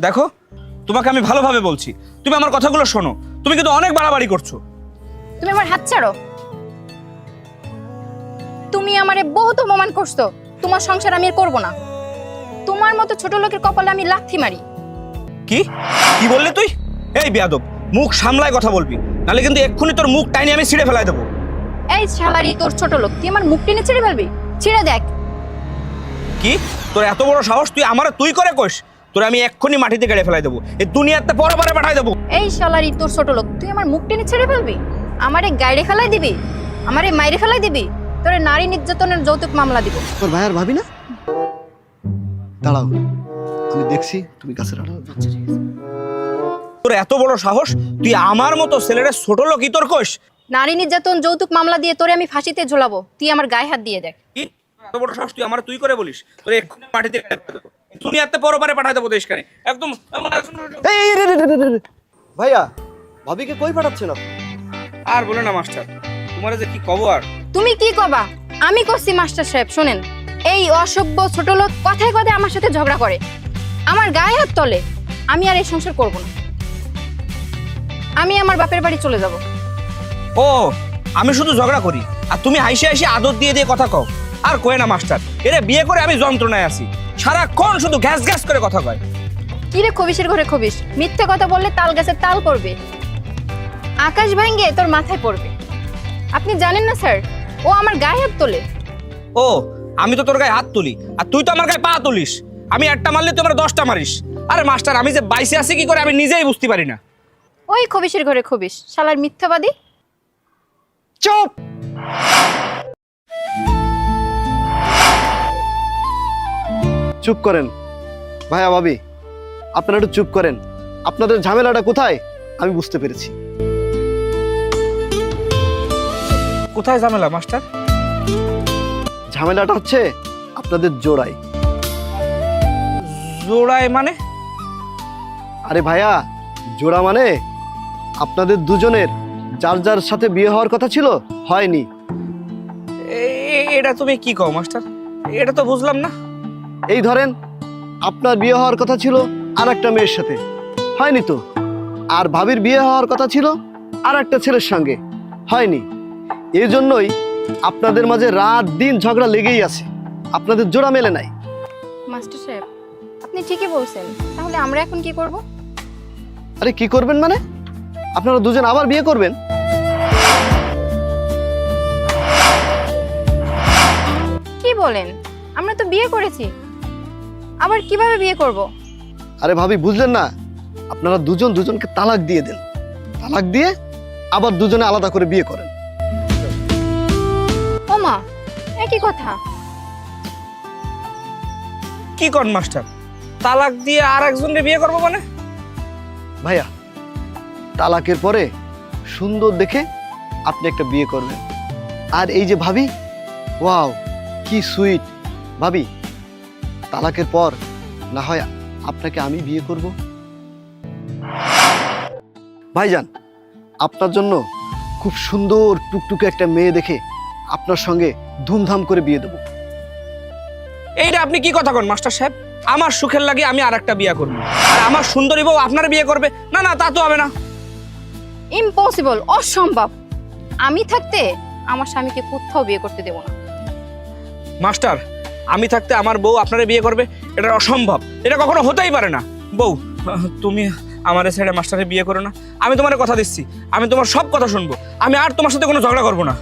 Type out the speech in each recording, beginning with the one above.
দেখো, তোমাকে আমি ভালোভাবে বলছি, তুমি আমার কথাগুলো শোনো। তুমি কিন্তু অনেক বাড়াবাড়ি করছো। তুমি আমার হাত ছাড়ো। তুমি আমারে বহুত অপমান করছো। তোমার সংসার আমি আর করবো না। তোমার মতো ছোট লোকের কপালে আমি লাথি মারি। কি কি বললি তুই? এই বেয়াদব, মুখ সামলায় কথা বলবি, নাহলে কিন্তু এক্ষুনি তোর মুখ টাইনি আমি ছিঁড়ে ফেলাই দেবো। এই শালারি তোর ছোট লোক, তুই আমার মুখ টেনে ছিঁড়ে ফেলবি? ছিঁড়ে দেখ। কি তোর এত বড় সাহস, তুই আমার তুই করে কইস? তোর আমি এক্ষুনি মাটিতে গেড়ে ফেলাই দেবো, এই দুনিয়াতে পরবারে পাঠাই দেবো। এই শালারি তোর ছোট লোক, তুই আমার মুখ টেনে ছিঁড়ে ফেলবি? আমারে গাইড়ে ফেলাই দিবি? আমারে মাইরে ফেলাই দিবি? তোরে নারী নির্যাতনের যৌতুক মামলা দিব। তোর ভাই আর ভাবি না? দাঁড়াও, আমি দেখছি, তুমি কাছে দাঁড়াও। তোর এত বড় সাহস, তুই আমার মতো ছেলেরা ছোট লোকই তোর কইস? নারী নির্যাতন যৌতুক মামলা দিয়ে তোরে আমি ফাঁসিতে ঝোলাবো। তুই আমার গায়ে হাত দিয়ে দেখ। কি এত বড় সাহস, তুই আমার তুই করে বলিস? তোর এক্ষুনি মাটিতে গেড়ে ফেলাই দেবো, দুনিয়াতে পরবারে পাঠাই দেবো দেশখানে একদম। এই রে রে রে রে রে। ভাইয়া, ভাবিকে কই পাঠাচ্ছেন আপনি? আর বলে না মাস্টার, তোমার যে কি কব আর। তুমি কি কবা? আমি করছি মাস্টার সাহেব। শোনেন, এই অসভ্য ছোট লোক কথায় কথায় আমার সাথে ঝগড়া করে, আমার গায়ে হাত তোলে। আমি আর এই সংসার করব না। আমি আমার বাপের বাড়ি চলে যাব। ও, আমি শুধু ঝগড়া করি আর তুমি হাসি হাসি আদর দিয়ে দিয়ে কথা কও? আর কয় না মাস্টার, এরে বিয়ে করে আমি যন্ত্রণায় আছি, সারাক্ষণ শুধু গ্যাস গ্যাস করে কথা কয়। কি রে খবিসের ঘরে খবিস, মিথ্যে কথা বললে তাল গাছের তাল পড়বে, আকাশ ভাঙ্গে তোর মাথায় পড়বে। আপনি জানেন না স্যার, ও আমার গায়ে হাত তোলে। ও, আমি তো তোর গায়ে হাত তুলি আর তুই তো আমার গায়ে পা তুলিস। আমি একটা মারলে তুই আমার 10টা মারিস। আরে মাস্টার, আমি যে বাইসে আছি কি করে আমি নিজেই বুঝতে পারি না। ওই খবিসের ঘরে খবিস, শালার মিথ্যাবাদী। চুপ! চুপ করেন ভাইয়া, ভাবি আপনারা একটু চুপ করেন। আপনাদের ঝামেলাটা কোথায় আমি বুঝতে পেরেছি। কোথায় ঝামেলা মাস্টার? ঝামেলাটা হচ্ছে আপনাদের জোড়ায়। জোড়ায় মানে? আরে ভাইয়া, জোড়া মানে আপনাদের দুজনের যার যার সাথে বিয়ে হওয়ার কথা ছিল, হয়নি। এটা তুমি কি কও মাস্টার? এটা তো বুঝলাম না। এই ধরেন, আপনার বিয়ে হওয়ার কথা ছিল আর একটা মেয়ের সাথে, হয়নি তো। আর ভাবির বিয়ে হওয়ার কথা ছিল আর একটা ছেলের সঙ্গে, হয়নি। এই জন্যই আপনাদের মাঝে রাত দিন ঝগড়া লেগেই আছে, আপনাদের জোড়া মেলে নাই। মাস্টার সাহেব, আপনি ঠিকই বলছেন। তাহলে আমরা এখন কি করব? আরে কি করবেন মানে? আপনারা দুজন আবার বিয়ে করবেন? কি বলেন? আমরা তো বিয়ে করেছি, আবার কিভাবে বিয়ে করব? আরে ভাবি, বুঝলেন না? আপনারা দুজন দুজনকে তালাক দিয়ে দেন, তালাক দিয়ে আবার দুজনে আলাদা করে বিয়ে করেন। ও মা, একই কথা। কি কর মাস্টার? তালাক দিয়ে আর একজনকে বিয়ে করবো মানে? ভাইয়া, তালাকের পরে সুন্দর দেখে আপনি একটা বিয়ে করবেন। আর এই যে ভাবি, ওয়াও কি সুইট। ভাবি, তালাকের পর না হয় আপনাকে আমি বিয়ে করব। ভাইজান, আপনার জন্য খুব সুন্দর টুকটুকে একটা মেয়ে দেখে আপনার সঙ্গে ধুমধাম করে বিয়ে দেবো। এইটা আপনি কি কথা কন মাস্টার সাহেব? আমার সুখের লাগে আমি আর একটা বিয়ে করবো, আর আমার সুন্দরী বউ আপনার বিয়ে করবে? না না, তা তো হবে না। ইম্পসিবল, অসম্ভব। আমি থাকতে আমার স্বামীকে কোথাও বিয়ে করতে দেব না। মাস্টার, আমি থাকতে আমার বউ আপনারে বিয়ে করবে? এটা অসম্ভব, এটা কখনো হতেই পারে না। বউ, তুমি আমার ছেড়ে মাস্টারে বিয়ে করো না। আমি তোমার কথা দিচ্ছি, আমি তোমার সব কথা শুনবো। আমি আর তোমার সাথে কোনো ঝগড়া করবো না।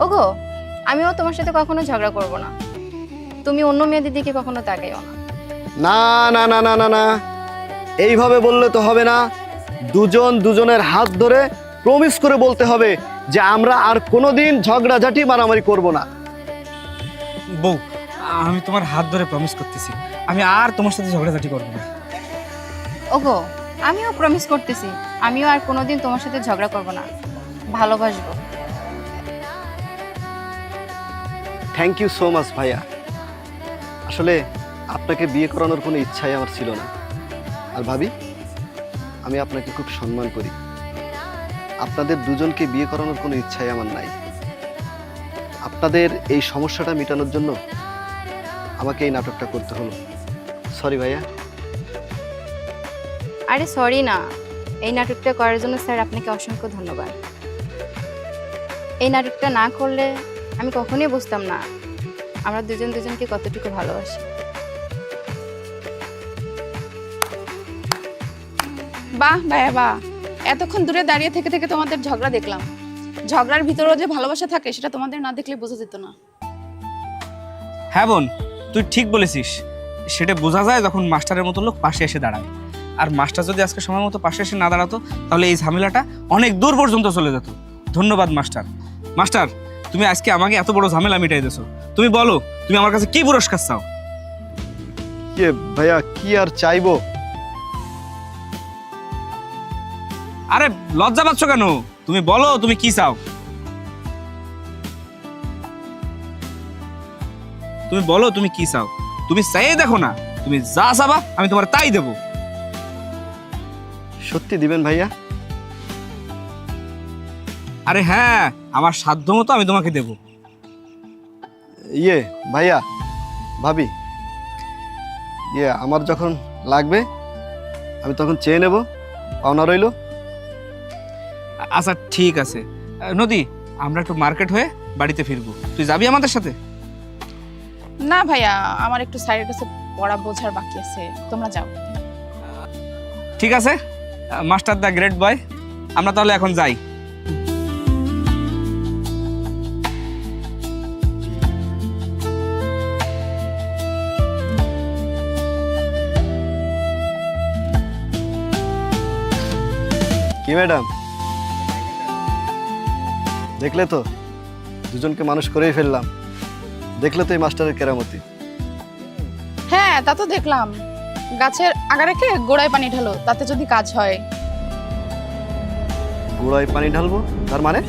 ওগো, আমিও তোমার সাথে কখনো ঝগড়া করব না। তুমি অন্য মেয়েদের দিকে কখনো তাকাইও না। না না না না না না, এইভাবে বললে তো হবে না। দুজন দুজনের হাত ধরে প্রমিস করে বলতে হবে যে আমরা আর কোনোদিন ঝগড়াঝাটি মারামারি করব না। বউ, আমি তোমার হাত ধরে প্রমিস করতেছি, আমি আর তোমার সাথে ঝগড়াঝাটি করবো না। ওগো, আমিও প্রমিস করতেছি, আমিও আর কোনোদিন তোমার সাথে ঝগড়া করব না, ভালোবাসবো। থ্যাংক ইউ সো মাচ ভাইয়া। আসলে আপনাকে বিয়ে করানোর কোনো ইচ্ছাই আমার ছিল না। আর ভাবি, আমি আপনাকে খুব সম্মান করি। আপনাদের দুজনকে বিয়ে করানোর কোনো ইচ্ছাই আমার নাই। আপনাদের এই সমস্যাটা মেটানোর জন্য আমাকে এই নাটকটা করতে হলো। সরি ভাইয়া। আরে সরি না, এই নাটকটা করার জন্য স্যার আপনাকে অসংখ্য ধন্যবাদ। এই নাটকটা না করলে আমি কখনোই বুঝতাম না আমরা দুজন দুজনকে কতটুকু ভালোবাসি। বাহ ভাইয়া বাহ, এতক্ষণ দূরে দাঁড়িয়ে থেকে থেকে তোমাদের ঝগড়া দেখলাম। ঝগড়ার ভিতরেও যে ভালোবাসা থাকে সেটা তোমাদের না দেখলে বোঝা যেত না। হ্যাঁ বোন, তুই ঠিক বলেছিস। সেটা বোঝা যায় যখন মাস্টারের মতো লোক পাশে এসে দাঁড়ায়। আর মাস্টার যদি আজকে সময় মতো পাশে এসে না দাঁড়াতো তাহলে এই ঝামেলাটা অনেক দূর পর্যন্ত চলে যেত। ধন্যবাদ মাস্টার। মাস্টার, তুমি আজকে আমাকে এত বড় ঝামেলা মিটাই দিয়েছো। তুমি বলো, তুমি আমার কাছে কি পুরস্কার চাও? কে ভাইয়া, কি আর চাইবো? আরে লজ্জা পাচ্ছ কেন? তুমি বলো তুমি কি চাও। তুমি বলো তুমি কি চাও। তুমি চাইয়ে দেখো না, তুমি যা চাবা আমি তোমার তাই দেবো। সত্যি দিবেন ভাইয়া? আরে হ্যাঁ, আমার সাধ্য মতো আমি তোমাকে দেবো। ইয়ে ভাইয়া, ভাবি, আমার যখন লাগবে আমি তখন চেয়ে নেব, পাওনা রইলো। আচ্ছা ঠিক আছে। নদী, আমরা একটু মার্কেট হয়ে বাড়িতে ফিরবো, তুই যাবি আমাদের সাথে? না ভাইয়া, আমার একটু স্যারের কাছে পড়া বোঝার বাকি আছে, তোমরা যাও। ঠিক আছে মাস্টার দা গ্রেট বয়, আমরা তাহলে এখন যাই। কি ম্যাডাম, দেখলে তো দুজনকে মানুষ করেই ফেললাম। দেখলে তো এই মাস্টারের কেরামতি। হ্যাঁ তা তো দেখলাম, গাছের আগা রেখে গোড়ায় পানি ঢালো, তাতে যদি কাজ হয়। গোড়ায় পানি ঢালবো তার মানে?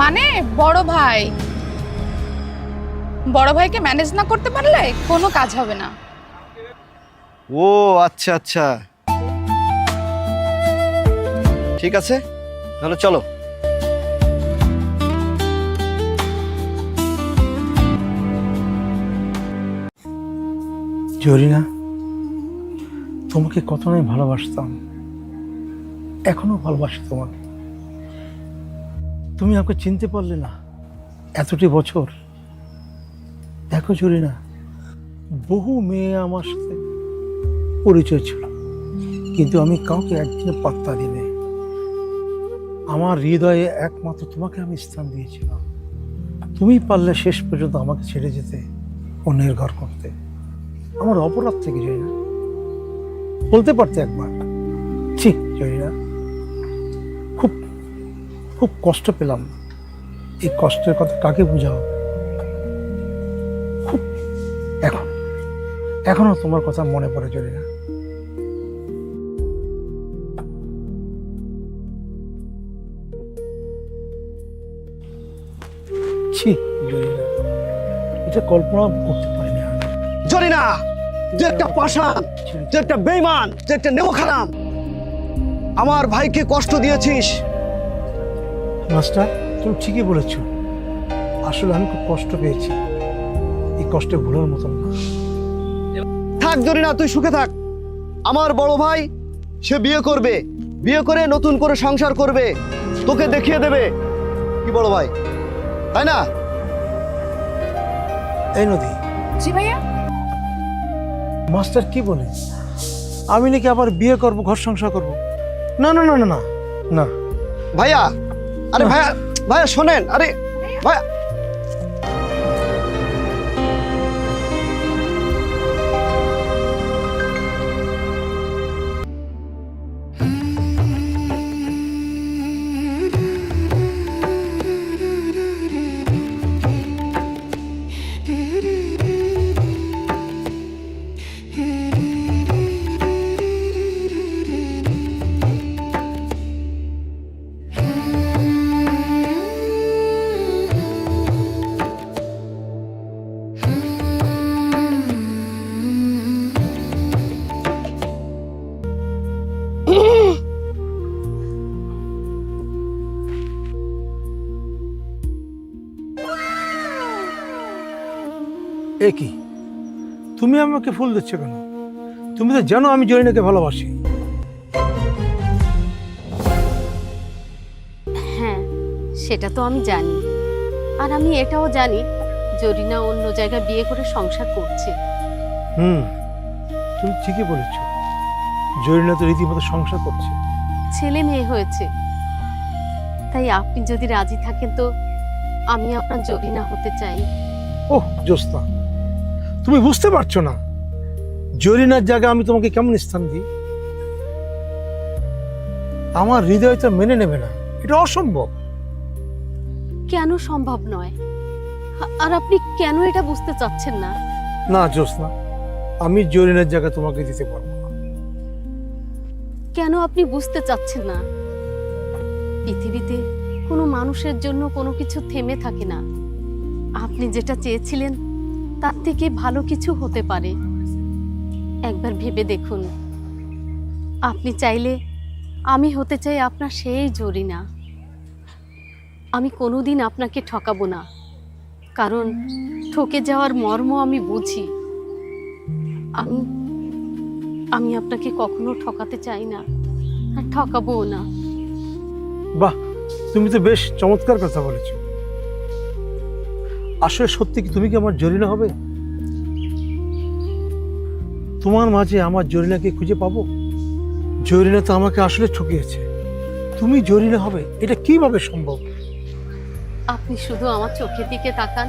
মানে বড় ভাই, বড় ভাইকে ম্যানেজ না করতে পারলে কোনো কাজ হবে না। ও আচ্ছা আচ্ছা, ঠিক আছে তাহলে চলো। জরিনা, তোমাকে কত নাই ভালোবাসতাম, এখনো ভালোবাসি তোমাকে। তুমি আমাকে চিনতে পারলে না এতটি বছর। দেখো জরিনা, বহু মেয়ে আমার সাথে পরিচয় ছিল, কিন্তু আমি কাউকে একদিনে পাত্তা দিই। আমার হৃদয়ে একমাত্র তোমাকে আমি স্থান দিয়েছিলাম। তুমি পারলে শেষ পর্যন্ত আমাকে ছেড়ে যেতে, অন্যের ঘর করতে। আমার অপরাধ থেকে জরিনা, বলতে পারতে একবার। ঠিক জরিনা, খুব খুব কষ্ট পেলাম। এই কষ্টের কথা কাকে বোঝাও? খুব এখনো তোমার কথা মনে পড়ে জরিনা। ছি জরিনা, এটা কল্পনা করতে পারিনি আমি। জরিনা, তুই একটা পাষাণ, তুই একটা বেঈমান, তুই একটা নেমখারাম। আমার ভাইকে কষ্ট দিয়েছিস। মাস্টার, তুমি ঠিকই বলেছ। আসলে আমি খুব কষ্ট পেয়েছি, এই কষ্টে ভুলার মতন না। থাক জরিনা, তুই সুখে থাক। আমার বড় ভাই সে বিয়ে করবে, বিয়ে করে নতুন করে সংসার করবে, তোকে দেখিয়ে দেবে কি বড় ভাই, তাই না? এই নদী, জি ভাইয়া। মাস্টার কি বলে? আমি নাকি আবার বিয়ে করব, ঘর সংসার করব? না না না না না না ভাইয়া, আরে ভাইয়া, ভাইয়া শোনেন, আরে ভাইয়া। এ কি, তুমি আমাকে ফুল দিচ্ছ কেন? তুমি তো জানো আমি জরিনাকে ভালোবাসি। সেটা তো আমি জানি, আর আমি এটাও জানি জরিনা অন্য জায়গায় বিয়ে করে সংসার করছে। তুমি ঠিকই বলেছ, জরিনা তো রীতিমতো সংসার করছে। ছেলে মেয়ে হয়েছে, তাই আপনি যদি রাজি থাকেন তো আমি আপনার জরিনা হতে চাই। ওহ জ্যোৎস্না, তুমি বুঝতে পারছো না জরিনার জায়গায় আমি তোমাকে কেমন স্থান দিই। আমার হৃদয় তো মেনে নেবে না, এটা অসম্ভব। কেন সম্ভব নয়? আর আপনি কেন এটা বুঝতে চাচ্ছেন না? না জ্যোৎস্না, আমি জরিনার জায়গা তোমাকে দিতে পারবো না। কেন আপনি বুঝতে চাচ্ছেন না? পৃথিবীতে কোনো মানুষের জন্য কোনো কিছু থেমে থাকে না। আপনি যেটা চেয়েছিলেন তার থেকে ভালো কিছু হতে পারে। একবার ভেবে দেখুন, আপনি চাইলে আমি হতে চাই আপনার সেই জরিনা। আমি কোনোদিন আপনাকে ঠকাবো না, কারণ ঠকে যাওয়ার মর্ম আমি বুঝি। আমি আপনাকে কখনো ঠকাতে চাই না, আর ঠকাবোও না। বাহ, তুমি তো বেশ চমৎকার কথা বলেছো। আসলে সত্যি কি তুমি কি আমার জরিনা হবে? তোমার মাঝে আমার জরিনাকে খুঁজে পাবো? জরিনা তো আমাকে আসলে ঠকিয়েছে, তুমি জরিনা হবে এটা কিভাবে সম্ভব? আপনি শুধু আমার চোখের দিকে তাকান,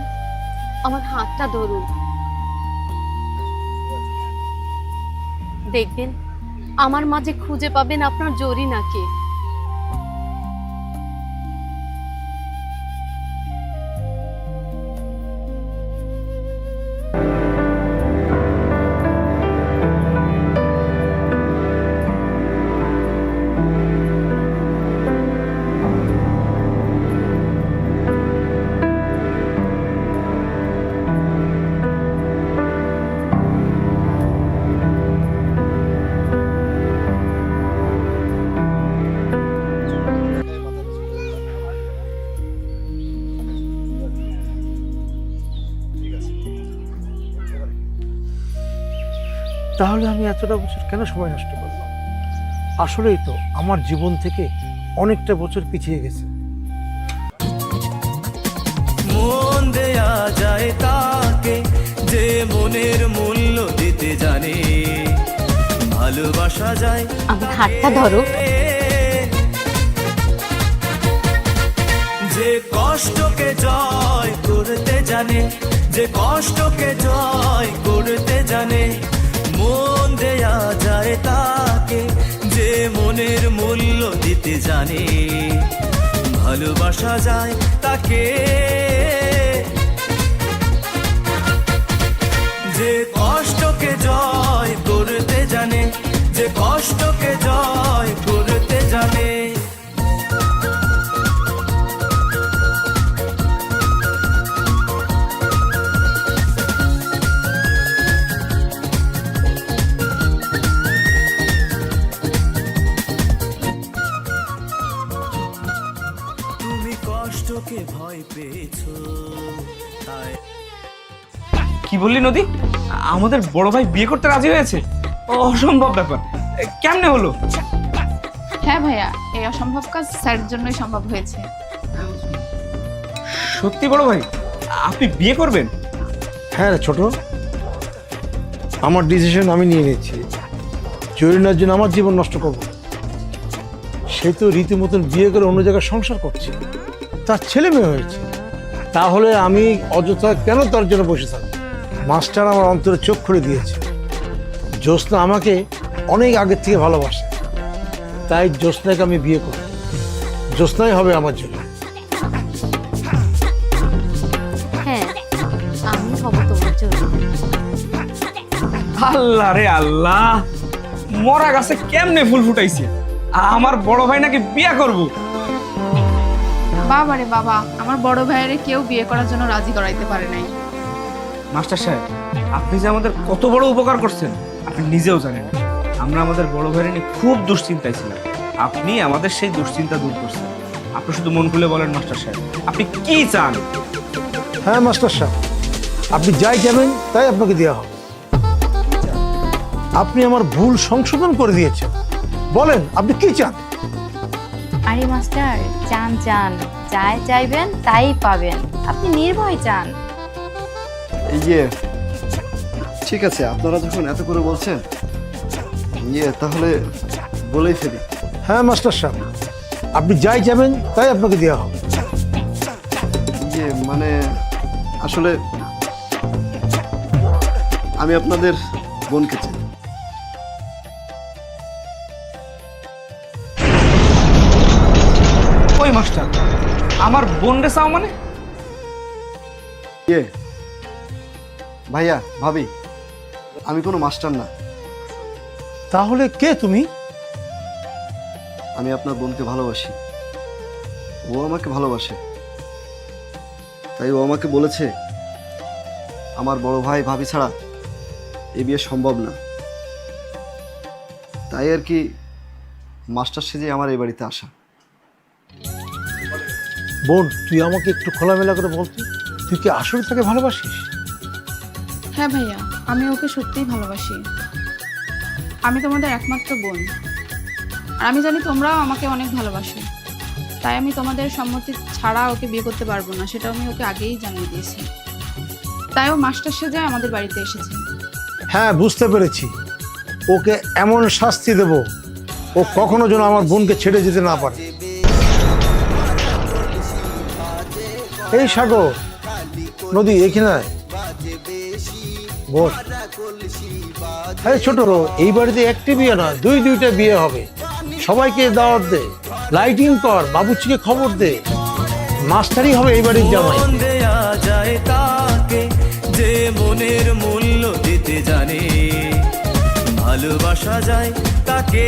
আমার হাতটা ধরুন, দেখবেন আমার মাঝে খুঁজে পাবেন আপনার জরিনাকে। তাহলে আমি এতটা বছর কেন সময় নষ্ট করলাম? আসলেই তো আমার জীবন থেকে অনেকটা বছর পিছিয়ে গেছে। মন দেয়া যায় তাকে যে মনের মূল্য দিতে জানে, ভালোবাসা যায় আমার হাতটা ধরো। যে কষ্টকে জয় করতে জানে, যে কষ্টকে জয় করতে জানে। মন দেয়া যায় তাকে যে মনের মূল্য দিতে জানে, ভালোবাসা যায় তাকে যে কষ্টকে জয় করতে জানে, যে কষ্টকে জয় করতে জানে। তুমি কষ্টকে ভয় পেয়েছো তাই। কি বললি নদী? আমাদের বড় ভাই বিয়ে করতে রাজি হয়েছে? অসম্ভব ব্যাপার, কেমনে হলো? হ্যাঁ ভাইয়া, এই অসম্ভব কাজ স্যারের জন্যই সম্ভব হয়েছে। সত্যি বড় ভাই, আপনি বিয়ে করবেন? হ্যাঁ রে ছোট, আমার ডিসিশন আমি নিয়ে নিয়েছি। জরিনার জন্য আমার জীবন নষ্ট করব না। সে তো রীতিমতন বিয়ে করে অন্য জায়গায় সংসার করছে, তার ছেলে মেয়ে হয়েছে, তাহলে আমি অযথা কেন তার জন্য বসে থাকবো? মাস্টার আমার অন্তরে চোখ খুলে দিয়েছে। জ্যোৎস্না আমাকে অনেক আগের থেকে ভালোবাসে, তাই জ্যোৎস্নাকে আমি বিয়ে করব। জ্যোৎস্নাই হবে আমার জন্য। হ্যাঁ, আমি হব তোমার জরিনা। আল্লাহ রে আল্লাহ, মরা গাছে কেমনে ফুল ফুটাইছে! আমার বড় ভাই নাকি বিয়ে করব। বাবা রে বাবা, আমার বড় ভাইয়ের কেউ বিয়ে করার জন্য রাজি করাইতে পারে নাই। মাস্টার সাহেব, আপনি যে আমাদের কত বড় উপকার করছেন আপনি নিজেও জানেন। আমরা আমাদের বড় ভাইয়ের নিয়ে খুব দুশ্চিন্তায় ছিলাম, আপনি আমাদের সেই দুশ্চিন্তা দূর করছেন। আপনি শুধু মন খুলে বলেন মাস্টার সাহেব, আপনি কি চান? হ্যাঁ মাস্টার সাহেব, আপনি যাই যাবেন তাই আপনাকে দেওয়া হবে। আপনি আমার ভুল সংশোধন করে দিয়েছেন, বলেন আপনি কি চান? আরে মাস্টার, চান চান যাই চাইবেন তাই পাবেন, আপনি নির্ভয় চান। ইয়ে ঠিক আছে, আপনারা যখন এত করে বলছেন তাহলে বলেই ফেলি। হ্যাঁ মাস্টার সাহেব, আপনি যাই যাবেন তাই আপনাকে দেওয়া হবে। মানে আসলে আমি আপনাদের বোনকে চাই। ওই মাস্টার, আমার বোন রে চাও মানে? ভাইয়া ভাবি, আমি কোনো মাস্টার না, তাহলে কে তুমি? আমি আপনার বোনকে ভালোবাসি, ও আমাকে ভালোবাসে, তাই ও আমাকে বলেছে আমার বড় ভাই ভাবি ছাড়া এ বিয়ে সম্ভব না। তাই আর কি মাস্টার সেজে আমার এই বাড়িতে আসা। বোন, তুই আমাকে একটু খোলামেলা করে বলতো, তুই কি আসলে তাকে ভালোবাসিস? হ্যাঁ ভাইয়া, আমি ওকে সত্যিই ভালোবাসি। আমি তোমাদের একমাত্র বোন, আর আমি জানি তোমরাও আমাকে অনেক ভালোবাসো। তাই আমি তোমাদের সম্মতি ছাড়া ওকে বিয়ে করতে পারবো না, সেটা আমি ওকে আগেই জানিয়ে দিয়েছি। তাই ও মাস্টার সেজে আমাদের বাড়িতে এসেছে। হ্যাঁ, বুঝতে পেরেছি। ওকে এমন শাস্তি দেব ও কখনো যেন আমার বোনকে ছেড়ে যেতে না পারে। এই সাগর নদী এখানে আয়। বস। হ্যাঁ ছোট, এই বাড়িতে একটি বিয়ে না, দুইটা বিয়ে হবে। সবাইকে দাওয়াত দে, লাইটিং কর, বাবুর্চিকে খবর দে। মাস্টারই হবে এই বাড়ির জামাই। মন দেয়া যায় তাকে যে মনের মূল্য দিতে জানে, ভালোবাসা যায় তাকে